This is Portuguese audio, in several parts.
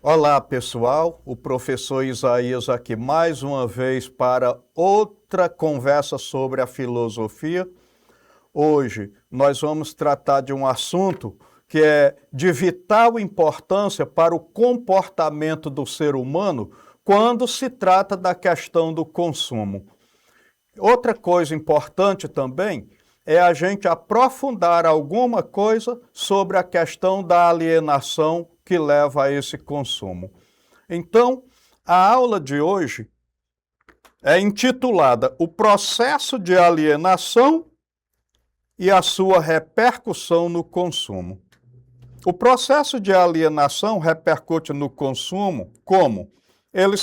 Olá, pessoal. O professor Isaías aqui mais uma vez para outra conversa sobre a filosofia. Hoje nós vamos tratar de um assunto que é de vital importância para o comportamento do ser humano quando se trata da questão do consumo. Outra coisa importante também é a gente aprofundar alguma coisa sobre a questão da alienação que leva a esse consumo. Então, a aula de hoje é intitulada O processo de alienação e a sua repercussão no consumo. O processo de alienação repercute no consumo como? Ele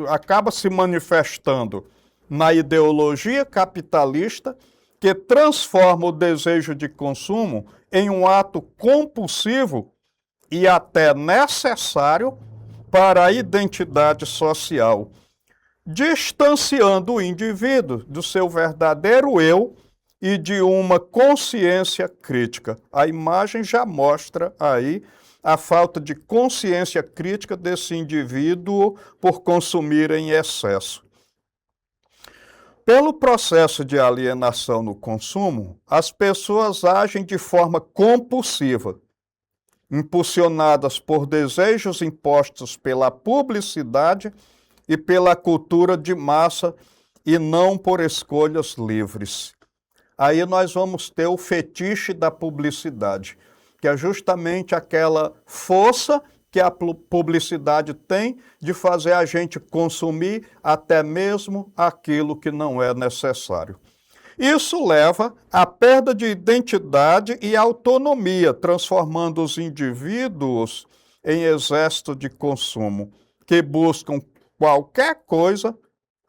acaba se manifestando na ideologia capitalista que transforma o desejo de consumo em um ato compulsivo e até necessário para a identidade social, distanciando o indivíduo do seu verdadeiro eu e de uma consciência crítica. A imagem já mostra aí a falta de consciência crítica desse indivíduo por consumir em excesso. Pelo processo de alienação no consumo, as pessoas agem de forma compulsiva, impulsionadas por desejos impostos pela publicidade e pela cultura de massa e não por escolhas livres. Aí nós vamos ter o fetiche da publicidade, que é justamente aquela força que a publicidade tem de fazer a gente consumir até mesmo aquilo que não é necessário. Isso leva à perda de identidade e autonomia, transformando os indivíduos em exército de consumo, que buscam qualquer coisa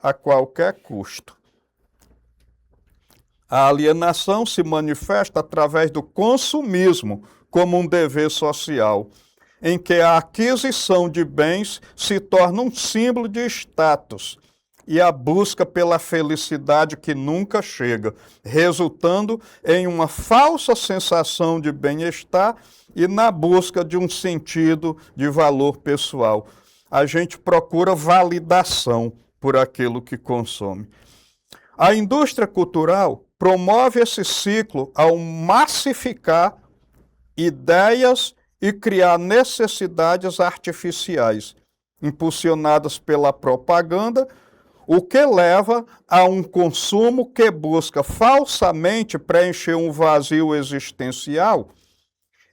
a qualquer custo. A alienação se manifesta através do consumismo como um dever social, em que a aquisição de bens se torna um símbolo de status e a busca pela felicidade que nunca chega, resultando em uma falsa sensação de bem-estar e na busca de um sentido de valor pessoal. A gente procura validação por aquilo que consome. A indústria cultural promove esse ciclo ao massificar ideias e criar necessidades artificiais, impulsionadas pela propaganda, o que leva a um consumo que busca falsamente preencher um vazio existencial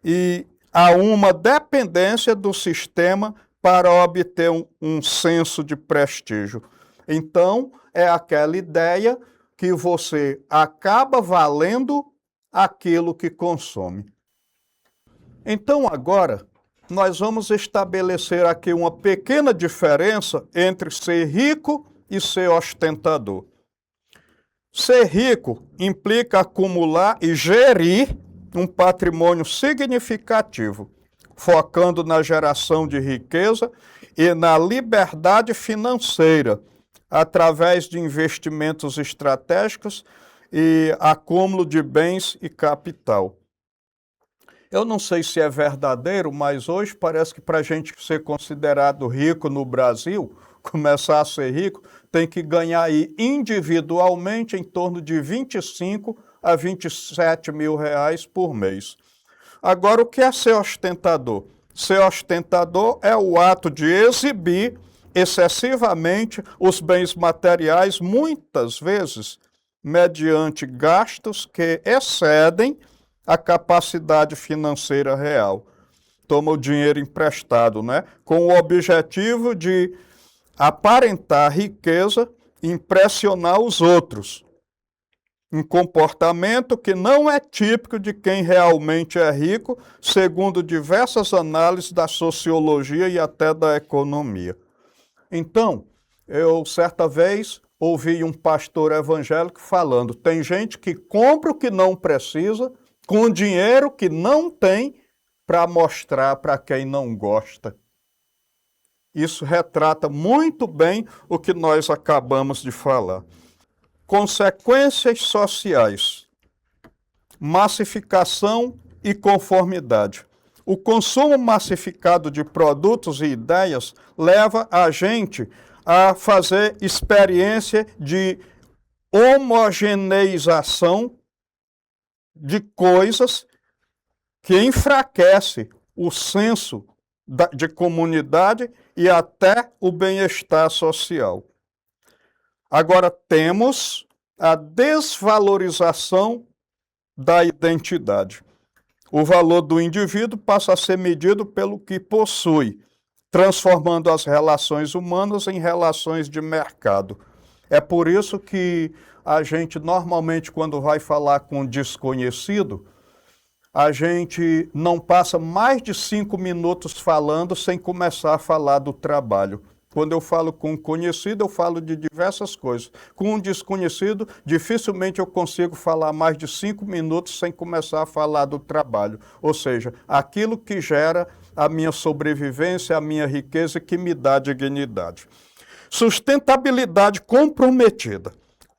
e a uma dependência do sistema para obter um senso de prestígio. Então, é aquela ideia que você acaba valendo aquilo que consome. Então, agora, nós vamos estabelecer aqui uma pequena diferença entre ser rico e ser ostentador. Ser rico implica acumular e gerir um patrimônio significativo, focando na geração de riqueza e na liberdade financeira, através de investimentos estratégicos e acúmulo de bens e capital. Eu não sei se é verdadeiro, mas hoje parece que para a gente ser considerado rico no Brasil, começar a ser rico, tem que ganhar aí individualmente em torno de 25 a 27 mil reais por mês. Agora, o que é ser ostentador? Ser ostentador é o ato de exibir excessivamente os bens materiais, muitas vezes mediante gastos que excedem a capacidade financeira real. Toma o dinheiro emprestado, né? Com o objetivo de aparentar riqueza e impressionar os outros. Um comportamento que não é típico de quem realmente é rico, segundo diversas análises da sociologia e até da economia. Então, eu certa vez ouvi um pastor evangélico falando, tem gente que compra o que não precisa, com dinheiro que não tem, para mostrar para quem não gosta. Isso retrata muito bem o que nós acabamos de falar. Consequências sociais, massificação e conformidade. O consumo massificado de produtos e ideias leva a gente a fazer experiência de homogeneização de coisas que enfraquece o senso de comunidade e até o bem-estar social. Agora temos a desvalorização da identidade. O valor do indivíduo passa a ser medido pelo que possui, transformando as relações humanas em relações de mercado. É por isso que a gente normalmente, quando vai falar com um desconhecido, a gente não passa mais de 5 minutos falando sem começar a falar do trabalho. Quando eu falo com um conhecido, eu falo de diversas coisas. Com um desconhecido, dificilmente eu consigo falar mais de 5 minutos sem começar a falar do trabalho. Ou seja, aquilo que gera a minha sobrevivência, a minha riqueza, que me dá dignidade. Sustentabilidade comprometida.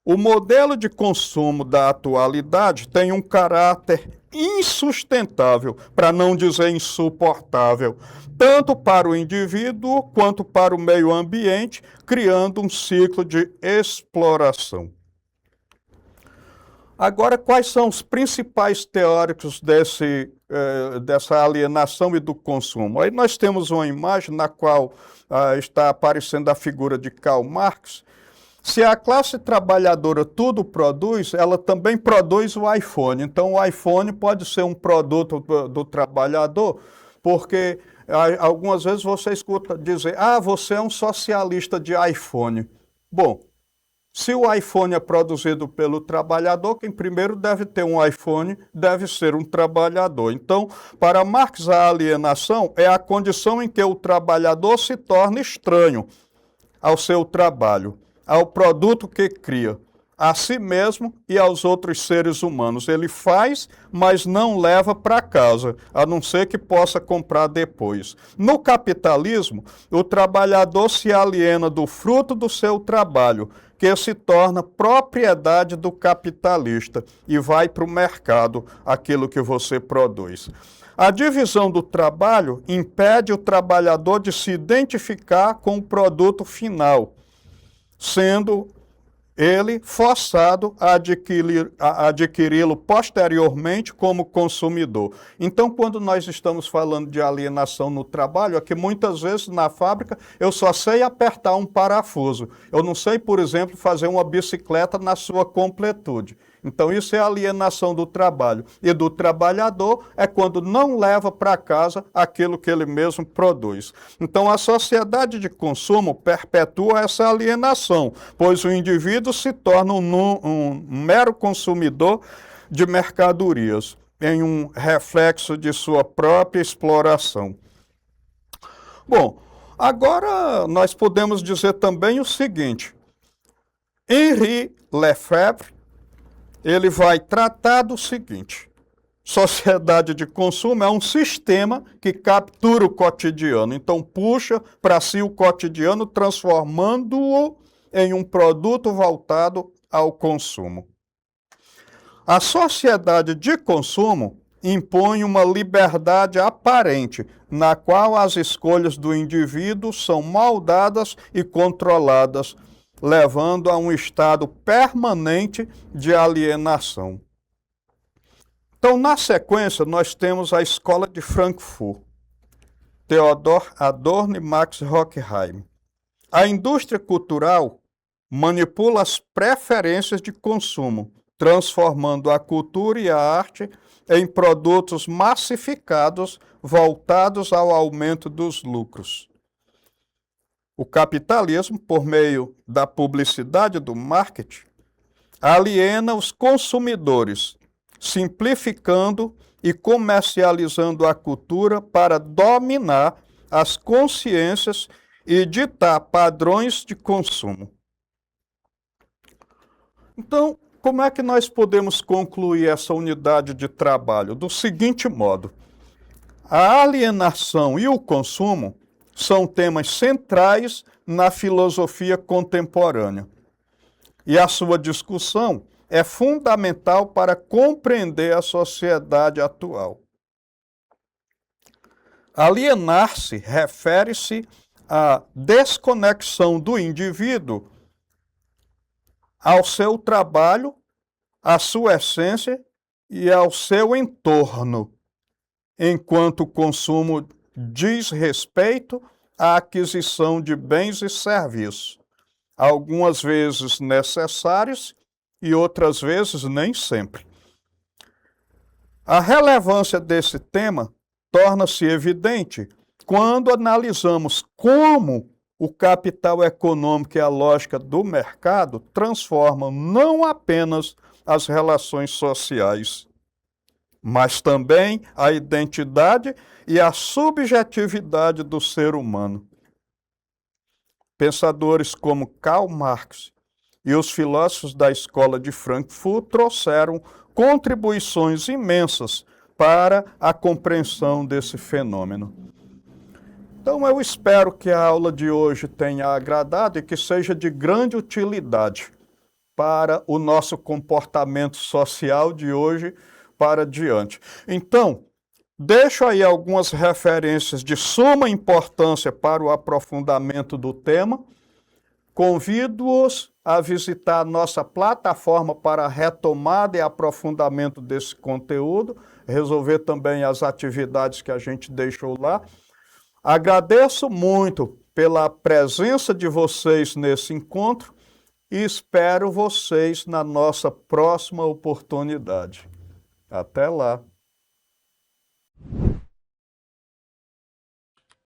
O modelo de consumo da atualidade tem um caráter insustentável, para não dizer insuportável, tanto para o indivíduo quanto para o meio ambiente, criando um ciclo de exploração. Agora, quais são os principais teóricos dessa alienação e do consumo? Aí nós temos uma imagem na qual está aparecendo a figura de Karl Marx. Se a classe trabalhadora tudo produz, ela também produz o iPhone. Então, o iPhone pode ser um produto do trabalhador, porque algumas vezes você escuta dizer, você é um socialista de iPhone. Bom, se o iPhone é produzido pelo trabalhador, quem primeiro deve ter um iPhone deve ser um trabalhador. Então, para Marx, a alienação é a condição em que o trabalhador se torna estranho ao seu trabalho, ao produto que cria, a si mesmo e aos outros seres humanos. Ele faz, mas não leva para casa, a não ser que possa comprar depois. No capitalismo, o trabalhador se aliena do fruto do seu trabalho, que se torna propriedade do capitalista e vai para o mercado aquilo que você produz. A divisão do trabalho impede o trabalhador de se identificar com o produto final, sendo ele forçado a adquiri-lo posteriormente como consumidor. Então, quando nós estamos falando de alienação no trabalho, é que muitas vezes na fábrica eu só sei apertar um parafuso. Eu não sei, por exemplo, fazer uma bicicleta na sua completude. Então, isso é alienação do trabalho. E do trabalhador é quando não leva para casa aquilo que ele mesmo produz. Então, a sociedade de consumo perpetua essa alienação, pois o indivíduo se torna um mero consumidor de mercadorias, em um reflexo de sua própria exploração. Bom, agora nós podemos dizer também o seguinte: Henri Lefebvre, ele vai tratar do seguinte: sociedade de consumo é um sistema que captura o cotidiano, então puxa para si o cotidiano, transformando-o em um produto voltado ao consumo. A sociedade de consumo impõe uma liberdade aparente, na qual as escolhas do indivíduo são moldadas e controladas, levando a um estado permanente de alienação. Então, na sequência, nós temos a Escola de Frankfurt, Theodor Adorno e Max Horkheim. A indústria cultural manipula as preferências de consumo, transformando a cultura e a arte em produtos massificados voltados ao aumento dos lucros. O capitalismo, por meio da publicidade e do marketing, aliena os consumidores, simplificando e comercializando a cultura para dominar as consciências e ditar padrões de consumo. Então, como é que nós podemos concluir essa unidade de trabalho? Do seguinte modo: a alienação e o consumo são temas centrais na filosofia contemporânea. E a sua discussão é fundamental para compreender a sociedade atual. Alienar-se refere-se à desconexão do indivíduo ao seu trabalho, à sua essência e ao seu entorno, enquanto o consumo diz respeito à aquisição de bens e serviços, algumas vezes necessários e outras vezes nem sempre. A relevância desse tema torna-se evidente quando analisamos como o capital econômico e a lógica do mercado transformam não apenas as relações sociais, mas também a identidade e a subjetividade do ser humano. Pensadores como Karl Marx e os filósofos da escola de Frankfurt trouxeram contribuições imensas para a compreensão desse fenômeno. Então, eu espero que a aula de hoje tenha agradado e que seja de grande utilidade para o nosso comportamento social de hoje para diante. Então, deixo aí algumas referências de suma importância para o aprofundamento do tema. Convido-os a visitar a nossa plataforma para a retomada e aprofundamento desse conteúdo, resolver também as atividades que a gente deixou lá. Agradeço muito pela presença de vocês nesse encontro e espero vocês na nossa próxima oportunidade. Até lá!